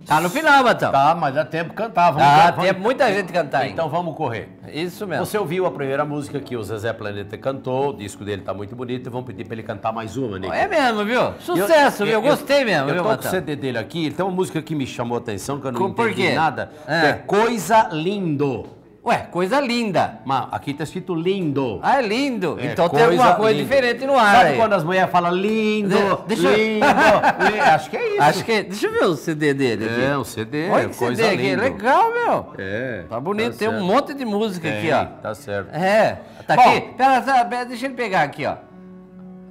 Tá no final, Batão. Tá, mas dá tempo de cantar. Dá tempo, muita gente cantar ainda. Então vamos correr. Isso mesmo. Você ouviu a primeira música que o Zezé Planeta cantou, o disco dele tá muito bonito, e vamos pedir pra ele cantar mais uma, né? É mesmo, viu? Sucesso, viu? Eu gostei mesmo, eu viu, tô com o Batão? CD dele aqui, tem uma música que me chamou a atenção, que eu não Por entendi quê? nada, que é Coisa Lindo. Ué, coisa linda. Mas aqui tá escrito lindo. Ah, é lindo. É, então tem alguma coisa linda. diferente no ar. Sabe aí. quando as mulheres falam lindo, Deixa eu- lindo? Acho que é isso. Acho que. Deixa eu ver o CD dele aqui. É, um CD, Olha que coisa CD aqui. linda. Legal, meu. É. Tá bonito. tá Tem um certo. monte de música aqui, ó. Tá certo. É. Tá Bom. aqui. Pera, deixa ele pegar aqui, ó.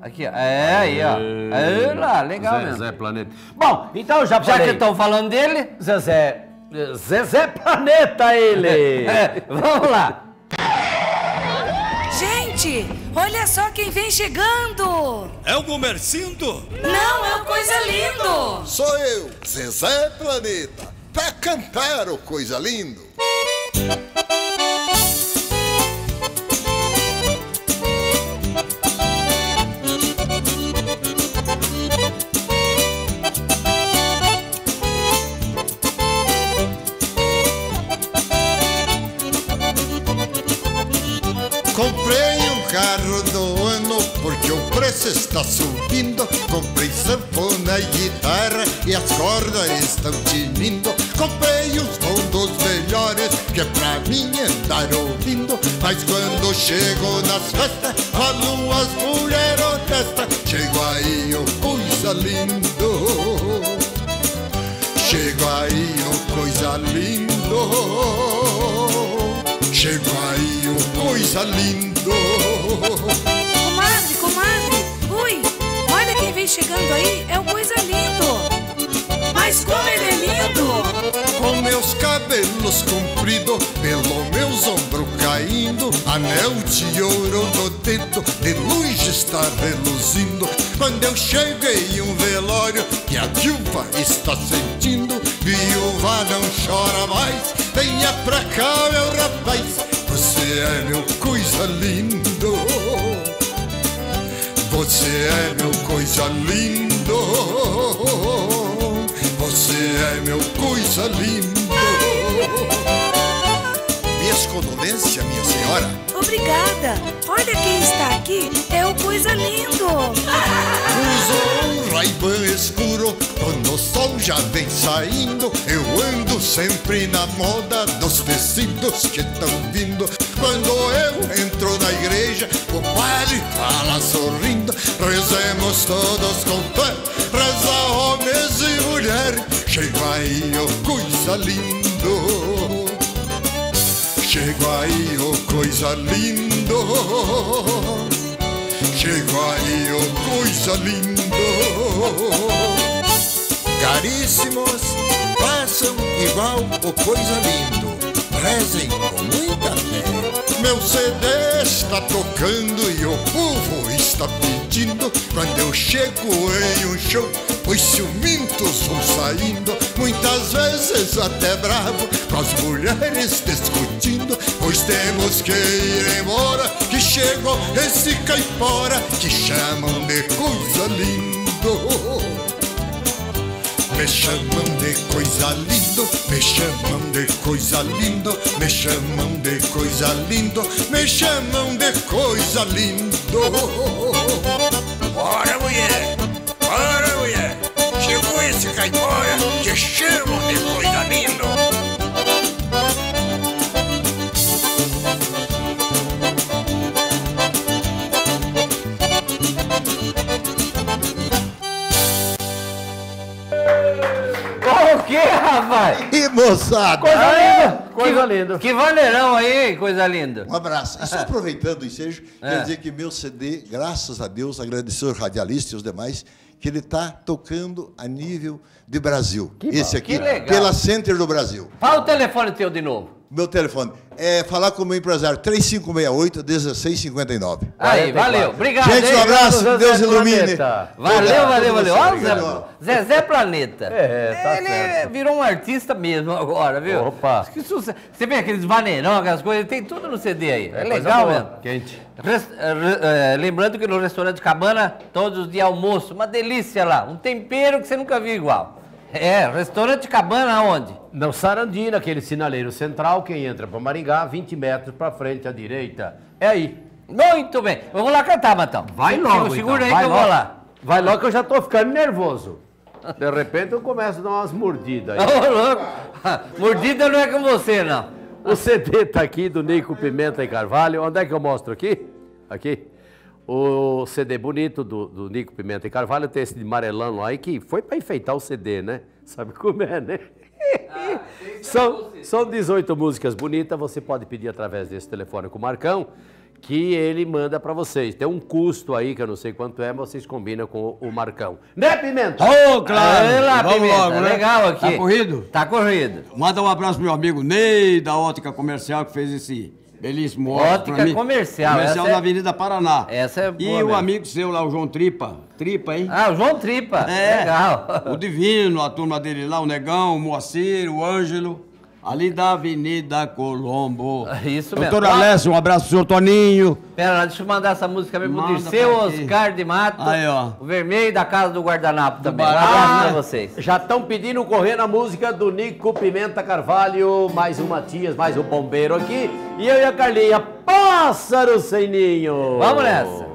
Aqui, ó. É, aí, ó. Aí lá, legal mesmo. Zezé Planeta. Bom, então já Já falei. que estão falando dele, Zezé Planeta, ele! vamos lá. Gente, olha só quem vem chegando! É o Gomercindo? Não, é o Coisa Lindo! Sou eu, Zezé Planeta, pra cantar o Coisa Lindo. Comprei um carro do ano porque o preço está subindo. Comprei sanfona e guitarra e as cordas estão tinindo. Comprei os fundos melhores que é pra mim andar ouvindo. Mas quando chego nas festas, falo as mulheres honestas. Chego aí o Coisa Lindo. Chego aí o Coisa Lindo. Chego aí o Coisa Lindo. Comadre, ui, olha quem vem chegando aí, é o Coisa Lindo! Mas como ele é lindo! Com meus cabelos compridos, pelo meus ombros caindo, anel de ouro no dedo, de luz está reluzindo. Quando eu cheguei em um velório que a viúva está sentindo, viúva não chora mais, venha pra cá meu rapaz, você é meu Coisa Lindo. Você é meu Coisa Lindo. Você é meu Coisa Lindo. Minhas condolências, minha senhora. Obrigada! Olha quem está aqui, é o Coisa Lindo! Usou um Ray-Ban escuro quando o sol já vem saindo. Eu ando sempre na moda dos vestidos que estão vindo. Quando eu entro na igreja, o padre fala sorrindo. Rezemos todos com fé, reza homens e mulheres. Chego aí o Coisa Lindo. Chego aí o Coisa Lindo. Chego aí o Coisa Lindo. Caríssimos, façam igual o Coisa Lindo. Rezem com muita fé. Meu CD está tocando e o povo está pedindo. Quando eu chego em um show, os ciumentos vão saindo. Muitas vezes até bravo, com as mulheres discutindo. Pois temos que ir embora, que chegou esse caipora que chamam de Coisa Lindo. Me chamam de Coisa Lindo, me chamam de Coisa Lindo, me chamam de Coisa Lindo, me chamam de Coisa Lindo. Bora, mulher! Bora, mulher! Chegou esse caipora que chamam de Coisa Lindo! O que, rapaz? E moçada, Coisa linda! Coisa linda. Que vaneirão aí, coisa linda. um abraço. E só aproveitando o ensejo, quero dizer que meu CD, graças a Deus, agradecer ao radialista e os demais, que ele está tocando a nível de Brasil. Esse aqui, que legal. pela Center do Brasil. Fala o telefone teu de novo. Meu telefone. É falar com o meu empresário, 3568-1659. Aí, valeu. Obrigado. Gente, um hein? abraço, Deus ilumine. Valeu. Ó, Obrigado. Zezé Planeta. Tá Ele certo. virou um artista mesmo agora, viu? Opa. Que sucesso. Você vê aqueles vaneirão, aquelas coisas, tem tudo no CD aí. É Coisa legal boa, mesmo. Quente. Lembrando que no restaurante Cabana, todos os dias almoço, uma delícia lá. Um tempero que você nunca viu igual. Restaurante Cabana aonde? No Sarandi, naquele sinaleiro central, quem entra para Maringá, 20 metros para frente à direita. É aí. Muito bem. Eu vou lá cantar, Matão. Vai logo, Segura então. aí que eu vou lá. Vai logo que eu já tô ficando nervoso. De repente eu começo a dar umas mordidas aí. Ô, louco. Mordida não é com você, não. O CD tá aqui do Nico Pimenta e Carvalho. Onde é que eu mostro aqui? Aqui. O CD bonito do Nico Pimenta e Carvalho tem esse de amarelão aí que foi para enfeitar o CD, né? Sabe como é, né? São 18 músicas bonitas, você pode pedir através desse telefone com o Marcão, que ele manda para vocês. Tem um custo aí, que eu não sei quanto é, mas vocês combinam com o Marcão. Né, Pimenta? Ô, claro! Aí lá, Vamos Pimenta, logo, né? legal aqui. Tá corrido? Tá corrido. Manda um abraço pro meu amigo Ney, da Ótica Comercial, que fez esse belíssimo óculos Ótica pra mim. Comercial, Comercial essa na é- Avenida Paraná. essa é boa E mesmo. o amigo seu lá, o João Tripa. Tripa, hein? Ah, o João Tripa. Legal. O Divino, a turma dele lá, o Negão, o Moacir, o Ângelo. Ali da Avenida Colombo. Isso mesmo. Doutor Alessio, um abraço pro senhor Toninho. Pera lá, deixa eu mandar essa música mesmo pro Manda Dirceu pra quê? Oscar de Mato. Aí, ó. O Vermelho da Casa do Guardanapo também. Um Barato, abraço né? pra vocês. Já estão pedindo correr na música do Nico Pimenta Carvalho, mais o Matias, mais o Bombeiro aqui. E eu e a Carlinha, Pássaro Sem Ninho. Vamos nessa.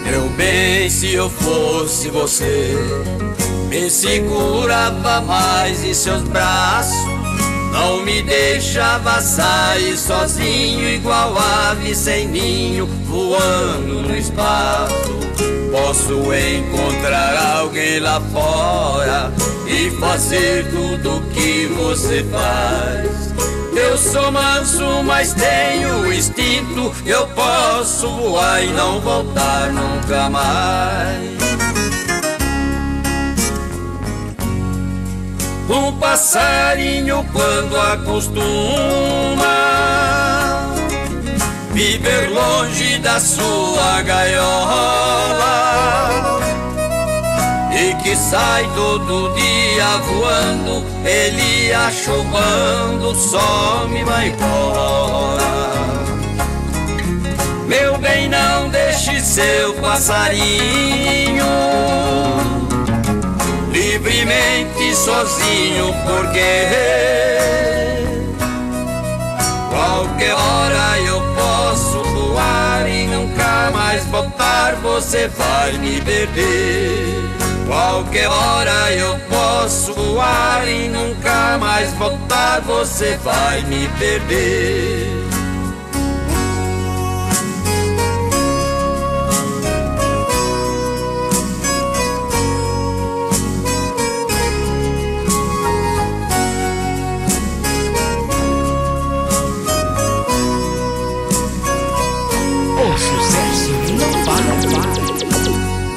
Meu bem, se eu fosse você, me segurava mais em seus braços, não me deixava sair sozinho, igual ave sem ninho, voando no espaço. Posso encontrar alguém lá fora e fazer tudo que você faz. Eu sou manso, mas tenho instinto, eu posso voar e não voltar nunca mais. Um passarinho quando acostuma viver longe da sua gaiola, e que sai todo dia voando, ele acha o bando, some, vai embora. Meu bem, não deixe seu passarinho livremente sozinho, porque qualquer hora eu posso voar e nunca mais voltar, você vai me perder. Qualquer hora eu posso voar e nunca mais voltar, você vai me perder.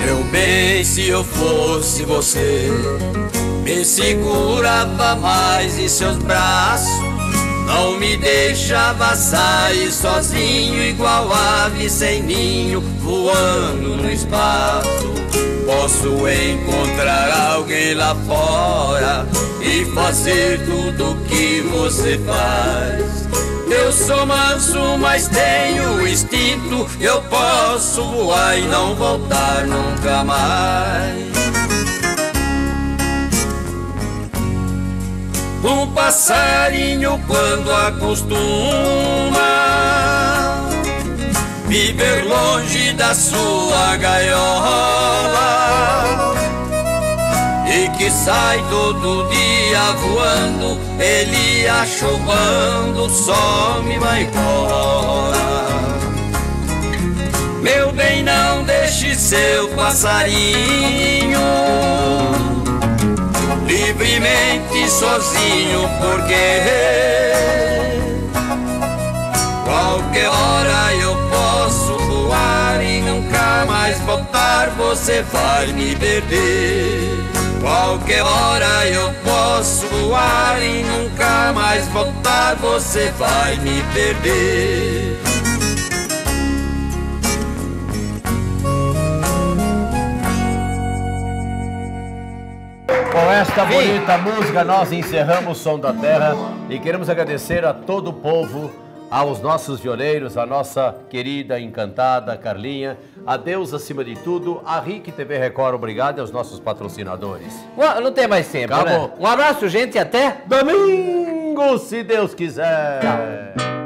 Meu bem, se eu fosse você, me segurava mais em seus braços, não me deixava sair sozinho, igual ave sem ninho, voando no espaço. Posso encontrar alguém lá fora e fazer tudo que você faz. Eu sou manso, mas tenho instinto, eu posso voar e não voltar nunca mais. Um passarinho quando acostuma viver longe da sua gaiola, e que sai todo dia voando, ele acha o bando, some, vai embora. Meu bem, não deixe seu passarinho livremente sozinho, porque qualquer hora eu posso voar e nunca mais voltar, você vai me perder. Qualquer hora eu posso voar e nunca mais voltar, você vai me perder. Com esta bonita música, nós encerramos o Som da Terra e queremos agradecer a todo o povo, aos nossos violeiros, a nossa querida, encantada Carlinha, a Deus acima de tudo, a RIC TV Record, obrigado, e aos nossos patrocinadores. Não tem mais tempo, Acabou. né? Um abraço, gente, e até Domingo, se Deus quiser. Tchau.